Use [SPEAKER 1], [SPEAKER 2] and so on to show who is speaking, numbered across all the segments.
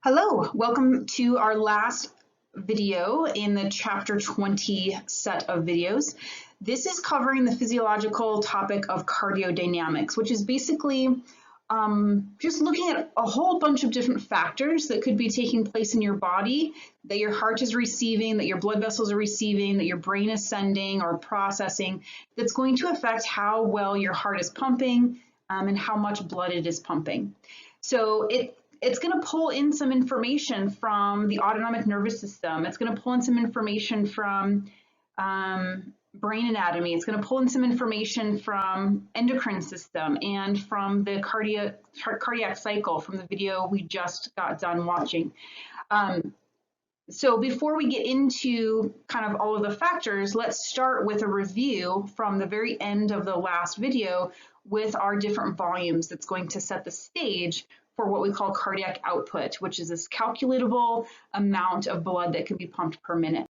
[SPEAKER 1] Hello, welcome to our last video in the chapter 20 set of videos. This is covering the physiological topic of cardiodynamics, which is basically just looking at a whole bunch of different factors that could be taking place in your body, that your heart is receiving, that your blood vessels are receiving, that your brain is sending or processing, that's going to affect how well your heart is pumping and how much blood it is pumping. So it's going to pull in some information from the autonomic nervous system. It's going to pull in some information from brain anatomy. It's going to pull in some information from endocrine system and from the cardiac cycle from the video we just got done watching. So before we get into kind of all of the factors, let's start with a review from the very end of the last video with our different volumes that's going to set the stage for what we call cardiac output, which is this calculatable amount of blood that can be pumped per minute.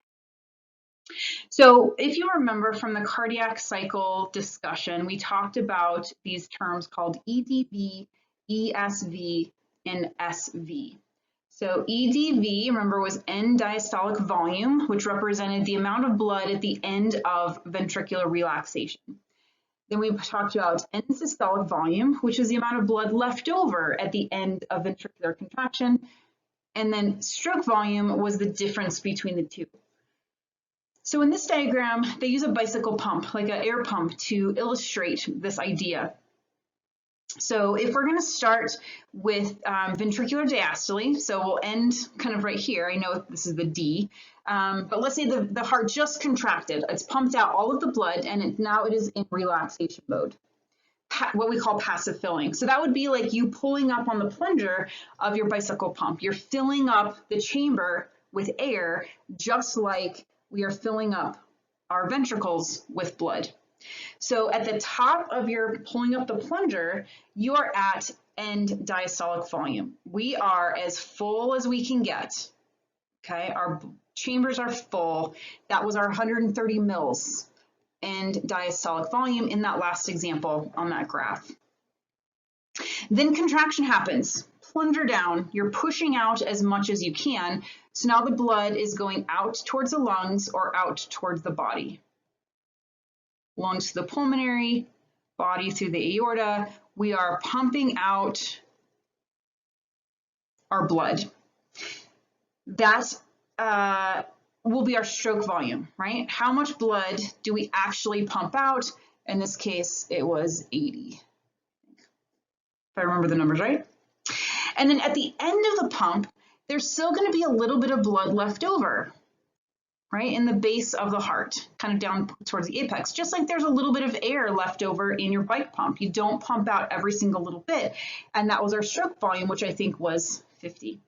[SPEAKER 1] So if you remember from the cardiac cycle discussion, we talked about these terms called EDV, ESV, and SV. So EDV, remember, was end diastolic volume, which represented the amount of blood at the end of ventricular relaxation. Then we talked about end systolic volume, which is the amount of blood left over at the end of ventricular contraction. And then stroke volume was the difference between the two. So in this diagram, they use a bicycle pump, like an air pump, to illustrate this idea. So if we're going to start with ventricular diastole, so we'll end kind of right here. I know this is the D, but let's say the heart just contracted. It's pumped out all of the blood, and now it is in relaxation mode, what we call passive filling. So that would be like you pulling up on the plunger of your bicycle pump. You're filling up the chamber with air, just like we are filling up our ventricles with blood. So at the top of your pulling up the plunger, you are at end diastolic volume. We are as full as we can get. Okay, our chambers are full. That was our 130 mils end diastolic volume in that last example on that graph. Then contraction happens. Plunger down. You're pushing out as much as you can. So now the blood is going out towards the lungs or out towards the body. Lungs to the pulmonary, body through the aorta. We are pumping out our blood. That will be our stroke volume, right? How much blood do we actually pump out? In this case, it was 80, if I remember the numbers right. And then at the end of the pump, there's still going to be a little bit of blood left over, right, in the base of the heart, kind of down towards the apex, just like there's a little bit of air left over in your bike pump. You don't pump out every single little bit. And that was our stroke volume, which I think was 50.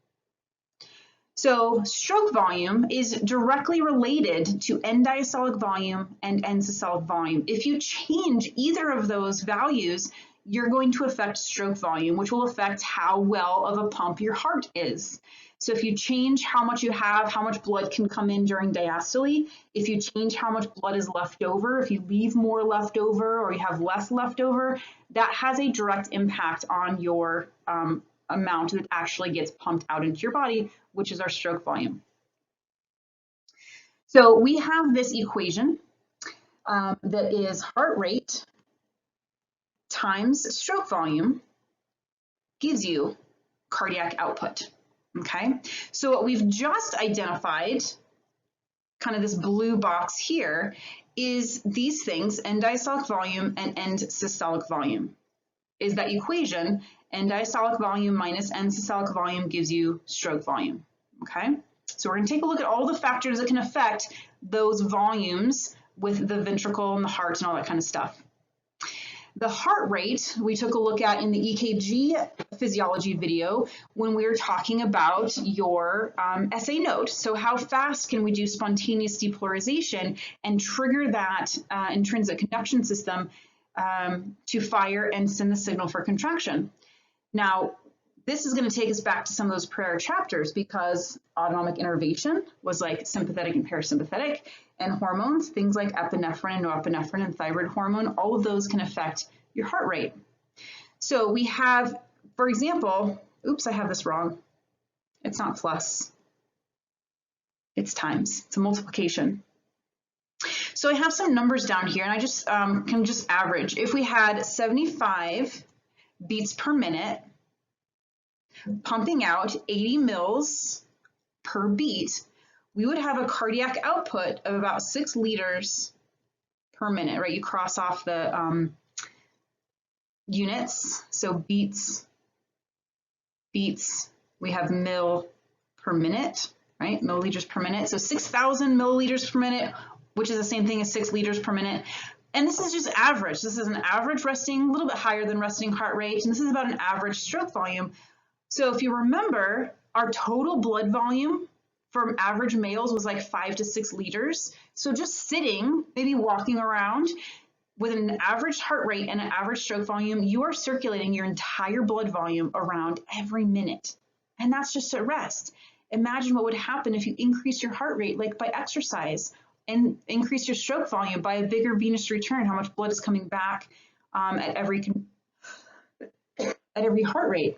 [SPEAKER 1] So stroke volume is directly related to end diastolic volume and end systolic volume. If you change either of those values, you're going to affect stroke volume, which will affect how well of a pump your heart is. So if you change how much you have, how much blood can come in during diastole, if you change how much blood is left over, if you leave more left over or you have less left over, that has a direct impact on your amount that actually gets pumped out into your body, which is our stroke volume. So we have this equation that is heart rate times stroke volume gives you cardiac output. Okay, so what we've just identified, kind of this blue box here, is these things, end diastolic volume and end systolic volume. Is that equation, end diastolic volume minus end systolic volume gives you stroke volume. Okay, so we're going to take a look at all the factors that can affect those volumes with the ventricle and the heart and all that kind of stuff. The heart rate we took a look at in the EKG physiology video when we were talking about your SA node. So how fast can we do spontaneous depolarization and trigger that intrinsic conduction system to fire and send the signal for contraction? Now, this is going to take us back to some of those prior chapters because autonomic innervation was like sympathetic and parasympathetic, and hormones, things like epinephrine and norepinephrine and thyroid hormone, all of those can affect your heart rate. So we have, for example, oops, I have this wrong. It's not plus, it's times, it's a multiplication. So I have some numbers down here, and I just can just average. If we had 75 beats per minute, pumping out 80 mils per beat, we would have a cardiac output of about 6 liters per minute, right? You cross off the units, so beats, we have mil per minute, right? Milliliters per minute. So 6,000 milliliters per minute, which is the same thing as 6 liters per minute. And this is just average. This is an average resting, a little bit higher than resting heart rate. And this is about an average stroke volume. So if you remember, our total blood volume for average males was like 5 to 6 liters. So just sitting, maybe walking around with an average heart rate and an average stroke volume, you are circulating your entire blood volume around every minute. And that's just at rest. Imagine what would happen if you increase your heart rate, like by exercise, and increase your stroke volume by a bigger venous return, how much blood is coming back at every heart rate,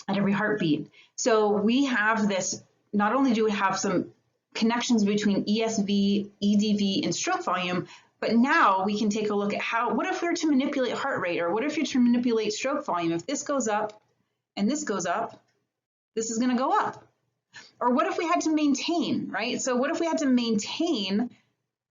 [SPEAKER 1] at every heartbeat. So we have this, not only do we have some connections between ESV, EDV, and stroke volume, but now we can take a look at what if we were to manipulate heart rate, or what if you're to manipulate stroke volume? If this goes up and this goes up, this is going to go up. Or what if we had to maintain, right? So what if we had to maintain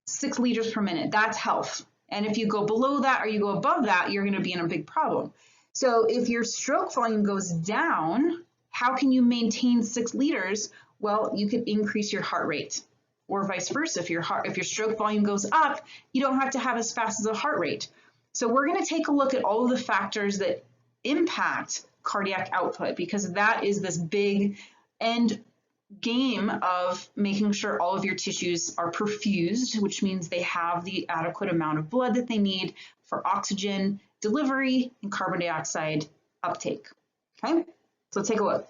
[SPEAKER 1] 6 liters per minute? That's health. And if you go below that or you go above that, you're going to be in a big problem. So if your stroke volume goes down, how can you maintain 6 liters? Well, you could increase your heart rate, or vice versa. If your stroke volume goes up, you don't have to have as fast as a heart rate. So we're going to take a look at all of the factors that impact cardiac output, because that is this big end game of making sure all of your tissues are perfused, which means they have the adequate amount of blood that they need for oxygen delivery and carbon dioxide uptake. Okay, so let's take a look.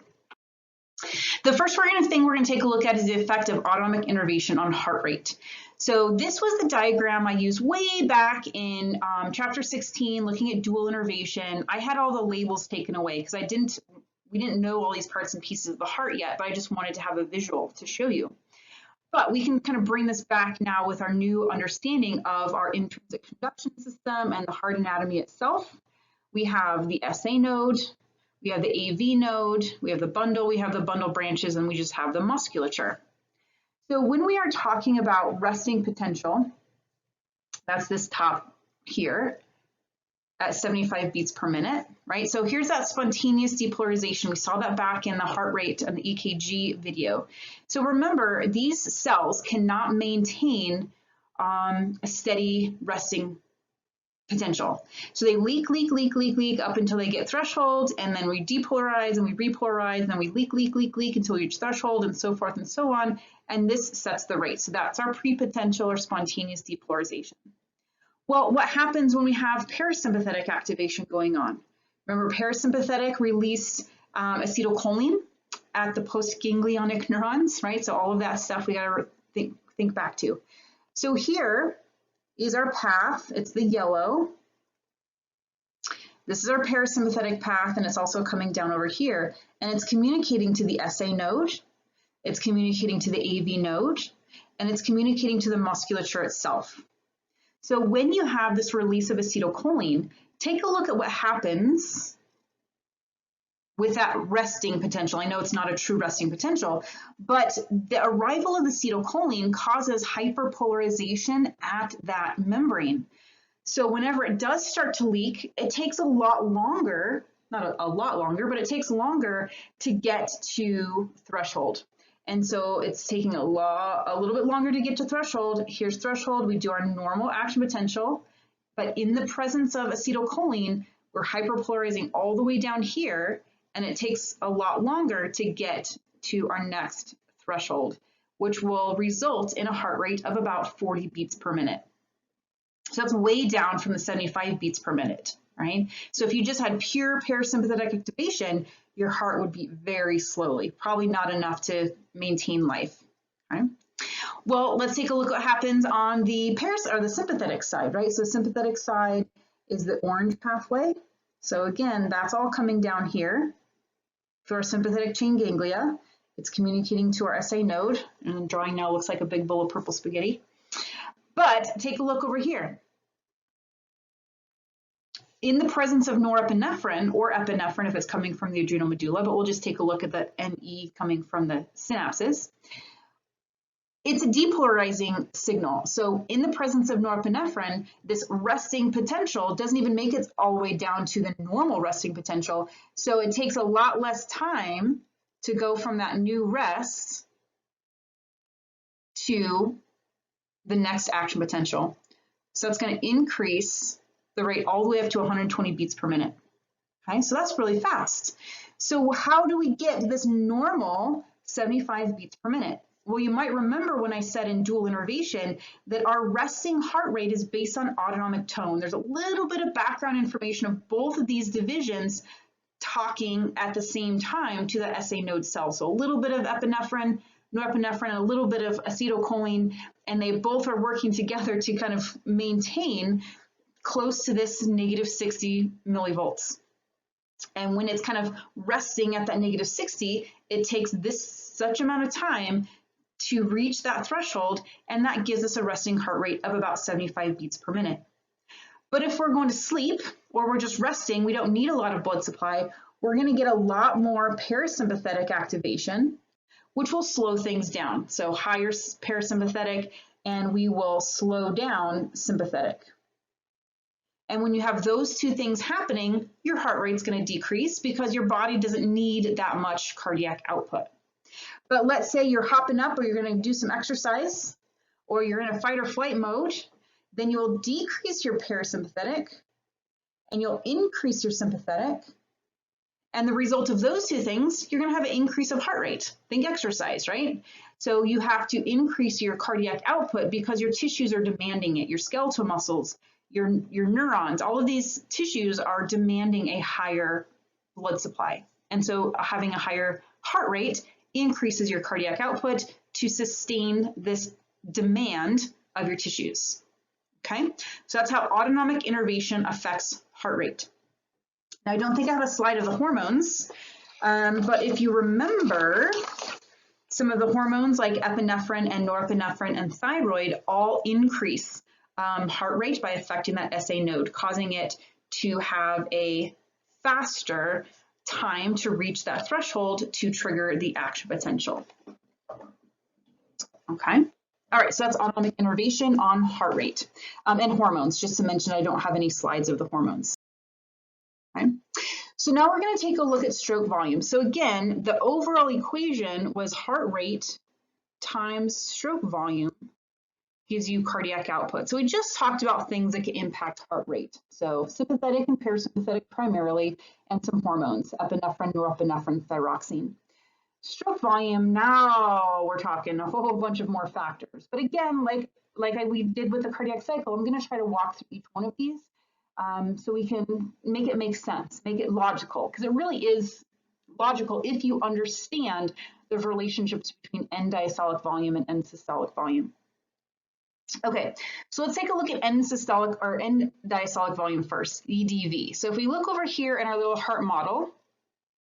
[SPEAKER 1] The first thing we're going to take a look at is the effect of autonomic innervation on heart rate. So this was the diagram I used way back in chapter 16, looking at dual innervation. I had all the labels taken away because we didn't know all these parts and pieces of the heart yet, but I just wanted to have a visual to show you. But we can kind of bring this back now with our new understanding of our intrinsic conduction system and the heart anatomy itself. We have the SA node, we have the AV node, we have the bundle branches, and we just have the musculature. So when we are talking about resting potential, that's this top here at 75 beats per minute, right? So here's that spontaneous depolarization. We saw that back in the heart rate and the EKG video. So remember, these cells cannot maintain a steady resting potential. So they leak up until they get threshold, and then we depolarize and we repolarize, and then we leak until we reach threshold, and so forth and so on. And this sets the rate. So that's our pre-potential or spontaneous depolarization. Well, what happens when we have parasympathetic activation going on? Remember, parasympathetic release acetylcholine at the postganglionic neurons, right? So all of that stuff we got to think back to. So here is our path. It's the yellow. This is our parasympathetic path, and it's also coming down over here, and it's communicating to the SA node, it's communicating to the AV node, and it's communicating to the musculature itself. So when you have this release of acetylcholine, take a look at what happens with that resting potential. I know it's not a true resting potential, but the arrival of acetylcholine causes hyperpolarization at that membrane. So whenever it does start to leak, it takes a lot longer, not a lot longer, but it takes longer to get to threshold. And so it's taking a little bit longer to get to threshold. Here's threshold. We do our normal action potential, but in the presence of acetylcholine, we're hyperpolarizing all the way down here, and it takes a lot longer to get to our next threshold, which will result in a heart rate of about 40 beats per minute. So that's way down from the 75 beats per minute, right? So if you just had pure parasympathetic activation, your heart would beat very slowly, probably not enough to maintain life. Okay? Well, let's take a look at what happens on the sympathetic side, right? So sympathetic side is the orange pathway. So again, that's all coming down here through our sympathetic chain ganglia. It's communicating to our SA node, and drawing now looks like a big bowl of purple spaghetti. But take a look over here. In the presence of norepinephrine or epinephrine if it's coming from the adrenal medulla, but we'll just take a look at the NE coming from the synapses. It's a depolarizing signal. So in the presence of norepinephrine, this resting potential doesn't even make it all the way down to the normal resting potential. So it takes a lot less time to go from that new rest to the next action potential. So it's going to increase the rate all the way up to 120 beats per minute. Okay, so that's really fast. So how do we get this normal 75 beats per minute? Well, you might remember when I said in dual innervation that our resting heart rate is based on autonomic tone. There's a little bit of background information of both of these divisions talking at the same time to the SA node cell. So a little bit of epinephrine, norepinephrine, and a little bit of acetylcholine, and they both are working together to kind of maintain close to this negative 60 millivolts. And when it's kind of resting at that negative 60, it takes this such amount of time to reach that threshold, and that gives us a resting heart rate of about 75 beats per minute. But if we're going to sleep or we're just resting, we don't need a lot of blood supply, we're going to get a lot more parasympathetic activation, which will slow things down. So higher parasympathetic, and we will slow down sympathetic. And when you have those two things happening, your heart rate's going to decrease because your body doesn't need that much cardiac output. But let's say you're hopping up or you're going to do some exercise or you're in a fight or flight mode, then you'll decrease your parasympathetic and you'll increase your sympathetic. And the result of those two things, you're going to have an increase of heart rate. Think exercise, right? So you have to increase your cardiac output because your tissues are demanding it. Your skeletal muscles, your neurons, all of these tissues are demanding a higher blood supply. And so having a higher heart rate increases your cardiac output to sustain this demand of your tissues. Okay, so that's how autonomic innervation affects heart rate. Now, I don't think I have a slide of the hormones, but if you remember, some of the hormones like epinephrine and norepinephrine and thyroid all increase heart rate by affecting that SA node, causing it to have a faster time to reach that threshold to trigger the action potential. Okay. All right, so that's autonomic innervation on heart rate and hormones. Just to mention, I don't have any slides of the hormones. Okay. So now we're going to take a look at stroke volume. So again, the overall equation was heart rate times stroke volume gives you cardiac output. So we just talked about things that can impact heart rate. So sympathetic and parasympathetic primarily, and some hormones, epinephrine, norepinephrine, thyroxine. Stroke volume, now we're talking a whole bunch of more factors. But again, we did with the cardiac cycle, I'm going to try to walk through each one of these so we can make it make sense, make it logical, because it really is logical if you understand the relationships between end diastolic volume and end systolic volume. Okay, so let's take a look at end systolic or end diastolic volume first, EDV. So if we look over here in our little heart model,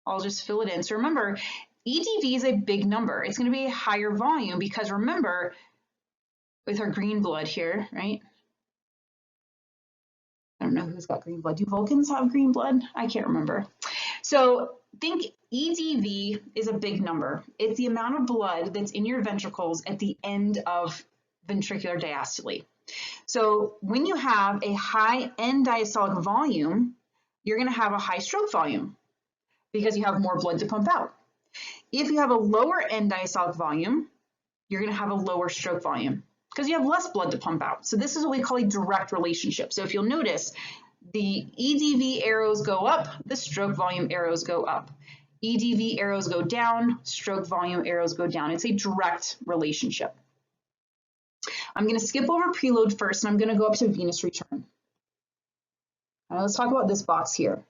[SPEAKER 1] I'll just fill it in. So remember, EDV is a big number. It's going to be a higher volume because remember, with our green blood here, right? I don't know who's got green blood. Do Vulcans have green blood? I can't remember. So think EDV is a big number. It's the amount of blood that's in your ventricles at the end of ventricular diastole. So when you have a high end diastolic volume, you're going to have a high stroke volume because you have more blood to pump out. If you have a lower end diastolic volume, you're going to have a lower stroke volume because you have less blood to pump out. So this is what we call a direct relationship. So if you'll notice, the EDV arrows go up, the stroke volume arrows go up. EDV arrows go down, stroke volume arrows go down. It's a direct relationship. I'm going to skip over preload first, and I'm going to go up to venous return. Now let's talk about this box here.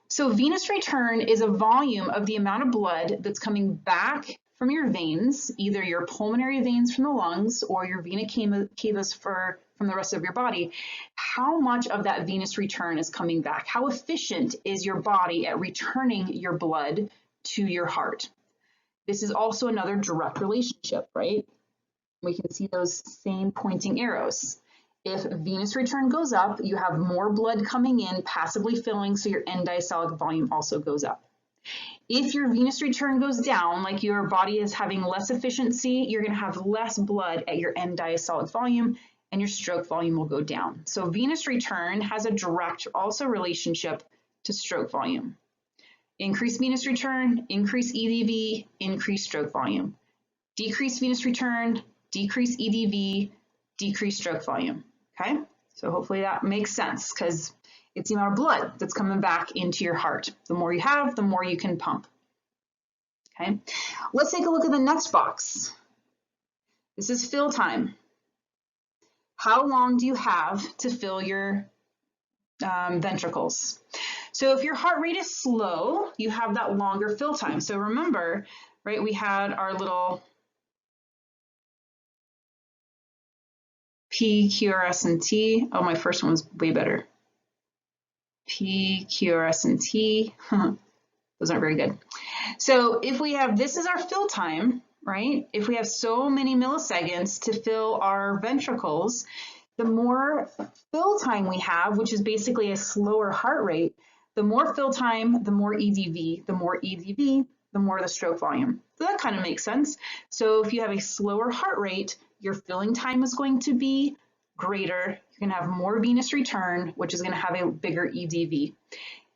[SPEAKER 1] So venous return is a volume of the amount of blood that's coming back from your veins, either your pulmonary veins from the lungs or your vena cavas from the rest of your body. How much of that venous return is coming back? How efficient is your body at returning your blood to your heart? This is also another direct relationship, right? We can see those same pointing arrows. If venous return goes up, you have more blood coming in, passively filling, so your end diastolic volume also goes up. If your venous return goes down, like your body is having less efficiency, you're going to have less blood at your end diastolic volume, and your stroke volume will go down. So venous return has a direct also relationship to stroke volume. Increase venous return, increase EDV, increase stroke volume. Decrease venous return, decrease EDV, decrease stroke volume. Okay, so hopefully that makes sense because it's the amount of blood that's coming back into your heart. The more you have, the more you can pump. Okay, let's take a look at the next box. This is fill time. How long do you have to fill your ventricles? So if your heart rate is slow, you have that longer fill time. So remember, right, we had our little P, Q, R, S, and T. Oh, my first one was way better. P, Q, R, S, and T. Those aren't very good. So if we have, this is our fill time, right? If we have so many milliseconds to fill our ventricles, the more fill time we have, which is basically a slower heart rate, the more fill time, the more EDV, the more EDV, the more the stroke volume. So that kind of makes sense. So if you have a slower heart rate, your filling time is going to be greater. You're going to have more venous return, which is going to have a bigger EDV.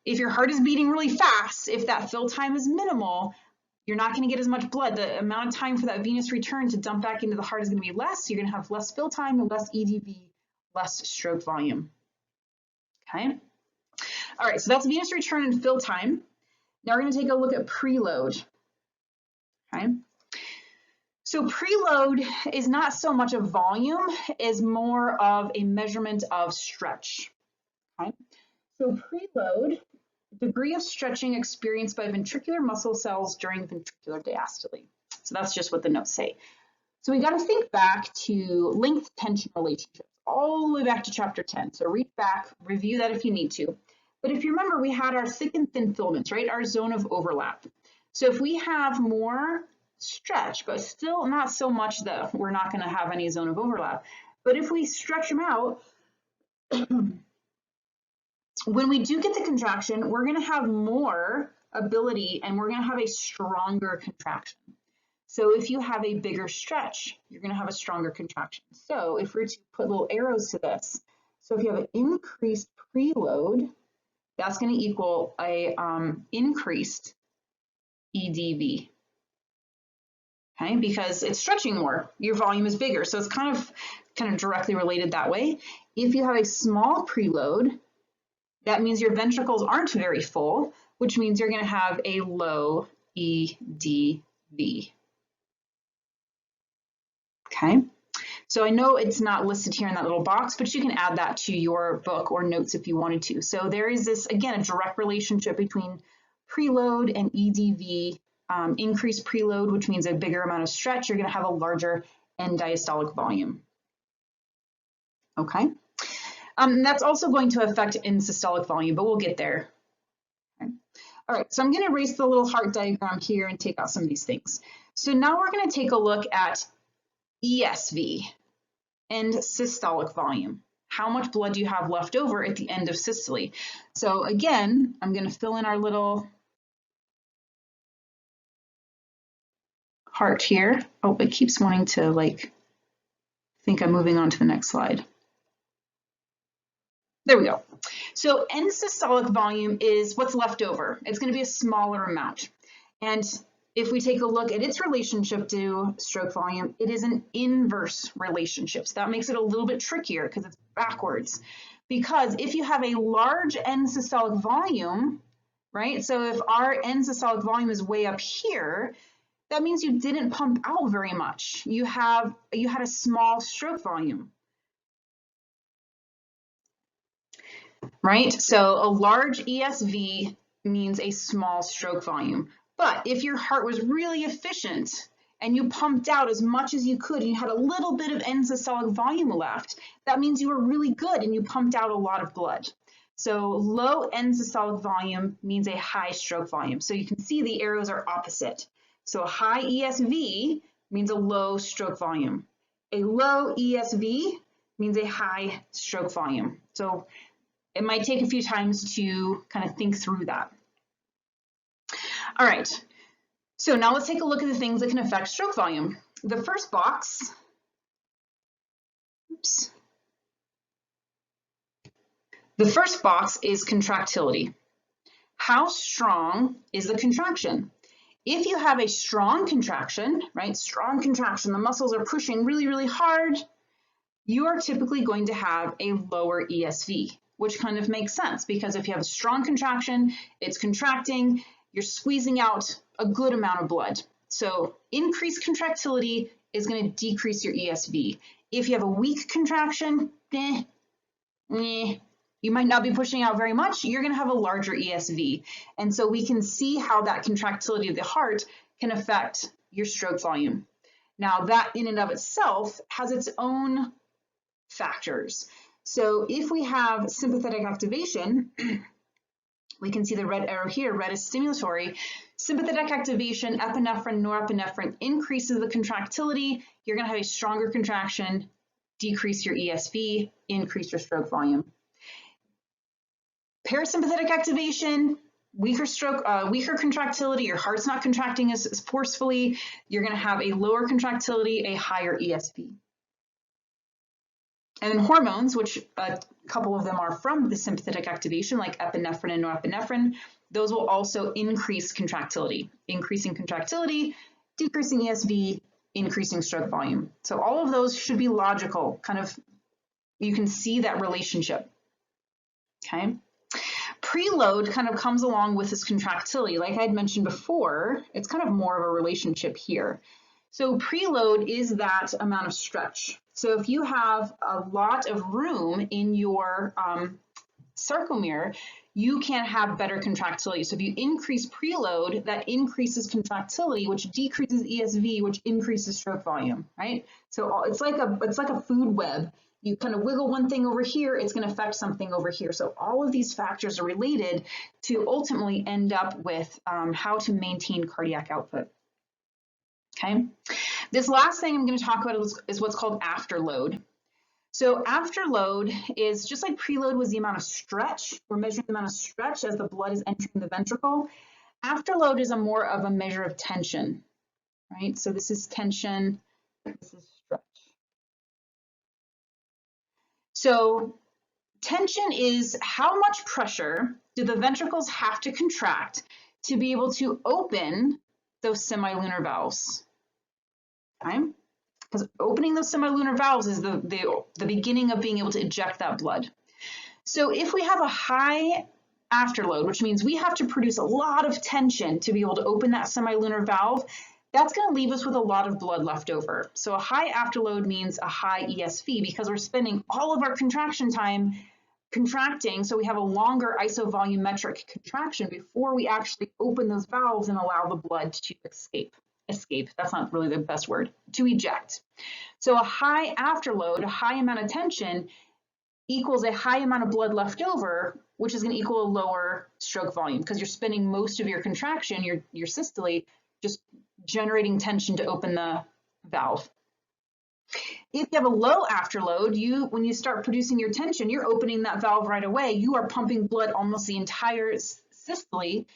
[SPEAKER 1] If your heart is beating really fast, if that fill time is minimal, you're not going to get as much blood. The amount of time for that venous return to dump back into the heart is going to be less. So you're going to have less fill time, less EDV, less stroke volume. Okay. All right, so that's venous return and fill time. Now we're going to take a look at preload. Okay. So preload is not so much a volume, is more of a measurement of stretch. Okay. So preload, degree of stretching experienced by ventricular muscle cells during ventricular diastole. So that's just what the notes say. So we got to think back to length tension relationships, all the way back to chapter 10. So read back, review that if you need to. But if you remember, we had our thick and thin filaments, right? Our zone of overlap. So if we have more stretch, but still not so much that we're not going to have any zone of overlap. But if we stretch them out, when we do get the contraction, we're going to have more ability and we're going to have a stronger contraction. So if you have a bigger stretch, you're going to have a stronger contraction. So if we're to put little arrows to this, so if you have an increased preload, that's going to equal a increased EDV. Okay, because it's stretching more, your volume is bigger. So it's kind of directly related that way. If you have a small preload, that means your ventricles aren't very full, which means you're going to have a low EDV. Okay, so I know it's not listed here in that little box, but you can add that to your book or notes if you wanted to. So there is this, again, a direct relationship between preload and EDV. Increased preload, which means a bigger amount of stretch, you're going to have a larger end diastolic volume. Okay. That's also going to affect end systolic volume, but we'll get there. Okay. All right, so I'm going to erase the little heart diagram here and take out some of these things. So now we're going to take a look at ESV, end systolic volume. How much blood do you have left over at the end of systole? So again, I'm going to fill in our little heart here. Oh, it keeps wanting to think I'm moving on to the next slide. There we go. So end systolic volume is what's left over. It's going to be a smaller amount. And if we take a look at its relationship to stroke volume, it is an inverse relationship. So that makes it a little bit trickier because it's backwards. Because if you have a large end systolic volume, right? So if our end systolic volume is way up here, that means you didn't pump out very much. You had a small stroke volume, right? So a large ESV means a small stroke volume. But if your heart was really efficient and you pumped out as much as you could, you had a little bit of end systolic volume left, that means you were really good and you pumped out a lot of blood. So low end systolic volume means a high stroke volume. So you can see the arrows are opposite. So a high ESV means a low stroke volume. A low ESV means a high stroke volume. So it might take a few times to kind of think through that. All right, so now let's take a look at the things that can affect stroke volume. The first box, oops. The first box is contractility. How strong is the contraction? If you have a strong contraction, right, strong contraction, the muscles are pushing really, really hard, you are typically going to have a lower ESV, which kind of makes sense because if you have a strong contraction, it's contracting, you're squeezing out a good amount of blood. So increased contractility is going to decrease your ESV. If you have a weak contraction, you might not be pushing out very much, you're going to have a larger ESV. And so we can see how that contractility of the heart can affect your stroke volume. Now that in and of itself has its own factors. So if we have sympathetic activation, we can see the red arrow here, red is stimulatory. Sympathetic activation, epinephrine, norepinephrine increases the contractility. You're going to have a stronger contraction, decrease your ESV, increase your stroke volume. Parasympathetic activation, weaker stroke, weaker contractility, your heart's not contracting as forcefully, you're going to have a lower contractility, a higher ESV. And then hormones, which a couple of them are from the sympathetic activation, like epinephrine and norepinephrine, those will also increase contractility. Increasing contractility, decreasing ESV, increasing stroke volume. So all of those should be logical, kind of, you can see that relationship, okay? Preload kind of comes along with this contractility. Like I had mentioned before, it's kind of more of a relationship here. So preload is that amount of stretch. So if you have a lot of room in your sarcomere, you can have better contractility. So if you increase preload, that increases contractility, which decreases ESV, which increases stroke volume, right? So it's like a food web. You kind of wiggle one thing over here, it's going to affect something over here. So all of these factors are related to ultimately end up with how to maintain cardiac output. Okay, this last thing I'm going to talk about is what's called afterload. So afterload is just like preload was the amount of stretch. We're measuring the amount of stretch as the blood is entering the ventricle. Afterload is more of a measure of tension, right? So this is tension, this is stretch. So tension is how much pressure do the ventricles have to contract to be able to open those semilunar valves, okay? Because opening those semilunar valves is the beginning of being able to eject that blood. So if we have a high afterload, which means we have to produce a lot of tension to be able to open that semilunar valve, that's going to leave us with a lot of blood left over. So a high afterload means a high ESV because we're spending all of our contraction time contracting, so we have a longer isovolumetric contraction before we actually open those valves and allow the blood to escape, that's not really the best word, to eject. So a high afterload, a high amount of tension equals a high amount of blood left over, which is going to equal a lower stroke volume because you're spending most of your contraction, your systole, just generating tension to open the valve. If you have a low afterload, when you start producing your tension, you're opening that valve right away. You are pumping blood almost the entire systole.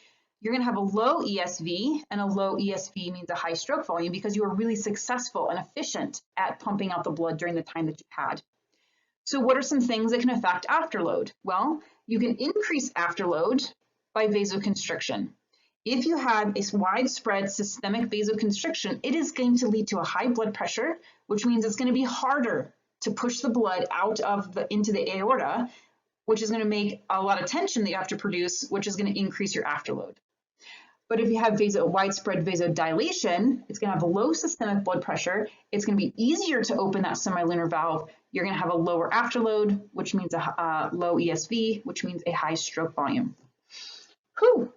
[SPEAKER 1] You're going to have a low ESV, and a low ESV means a high stroke volume because you are really successful and efficient at pumping out the blood during the time that you had. So what are some things that can affect afterload? Well, you can increase afterload by vasoconstriction. If you have a widespread systemic vasoconstriction, it is going to lead to a high blood pressure, which means it's going to be harder to push the blood out of into the aorta, which is going to make a lot of tension that you have to produce, which is going to increase your afterload. But if you have widespread vasodilation, it's going to have a low systemic blood pressure. It's going to be easier to open that semilunar valve. You're going to have a lower afterload, which means a low ESV, which means a high stroke volume. Whew.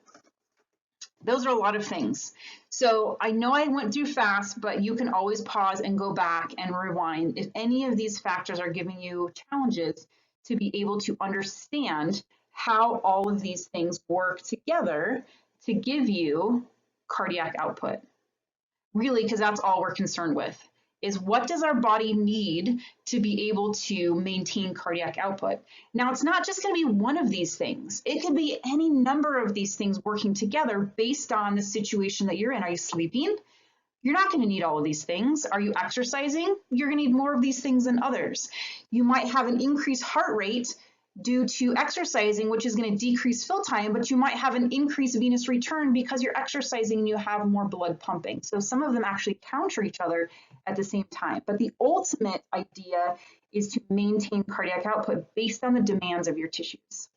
[SPEAKER 1] Those are a lot of things. So I know I went through fast, but you can always pause and go back and rewind if any of these factors are giving you challenges to be able to understand how all of these things work together to give you cardiac output. really, because that's all we're concerned with, is what does our body need to be able to maintain cardiac output? Now, it's not just going to be one of these things. It could be any number of these things working together based on the situation that you're in. Are you sleeping? You're not going to need all of these things. Are you exercising? You're going to need more of these things than others. You might have an increased heart rate due to exercising, which is going to decrease fill time, but you might have an increased venous return because you're exercising and you have more blood pumping. So some of them actually counter each other at the same time. But the ultimate idea is to maintain cardiac output based on the demands of your tissues.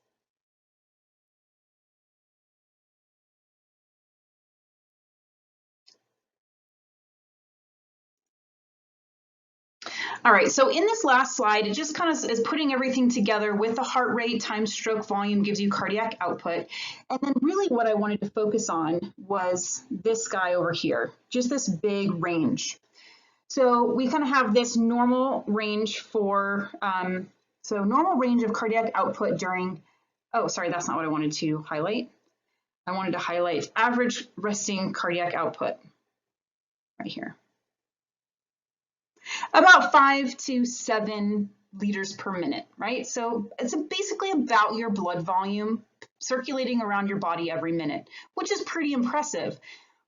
[SPEAKER 1] All right, so in this last slide, it just kind of is putting everything together with the heart rate times stroke volume gives you cardiac output. And then really what I wanted to focus on was this guy over here, just this big range. So we kind of have this normal range for, so normal range of cardiac output during, oh, sorry, that's not what I wanted to highlight. I wanted to highlight average resting cardiac output right here. About 5 to 7 liters per minute, right? So it's basically about your blood volume circulating around your body every minute, which is pretty impressive.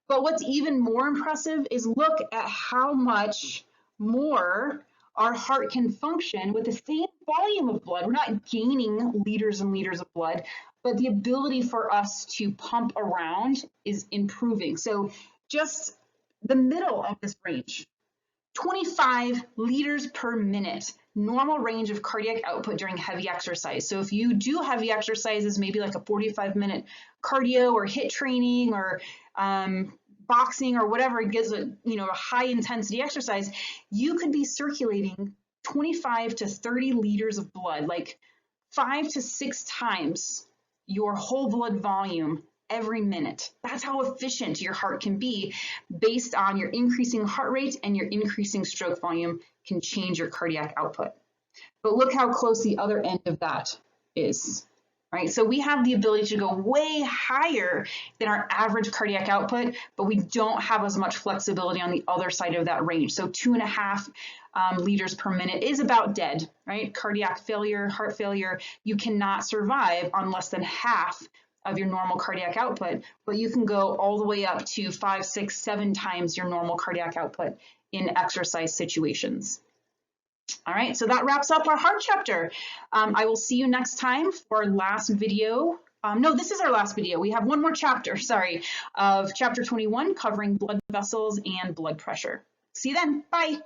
[SPEAKER 1] But what's even more impressive is look at how much more our heart can function with the same volume of blood. We're not gaining liters and liters of blood, but the ability for us to pump around is improving. So just the middle of this range, 25 liters per minute, normal range of cardiac output during heavy exercise. So if you do heavy exercises, maybe like a 45-minute cardio or HIIT training or boxing or whatever, it gives a high intensity exercise, you could be circulating 25 to 30 liters of blood, like 5 to 6 times your whole blood volume every minute. That's how efficient your heart can be based on your increasing heart rate, and your increasing stroke volume can change your cardiac output. But look how close the other end of that is, right? So we have the ability to go way higher than our average cardiac output, but we don't have as much flexibility on the other side of that range. So 2.5 liters per minute is about dead, right? Cardiac failure, heart failure, you cannot survive on less than half of your normal cardiac output, but you can go all the way up to 5, 6, 7 times your normal cardiac output in exercise situations. All right, so that wraps up our heart chapter. I will see you next time for our last video. No, this is our last video. We have one more chapter, sorry, of chapter 21 covering blood vessels and blood pressure. See you then, bye.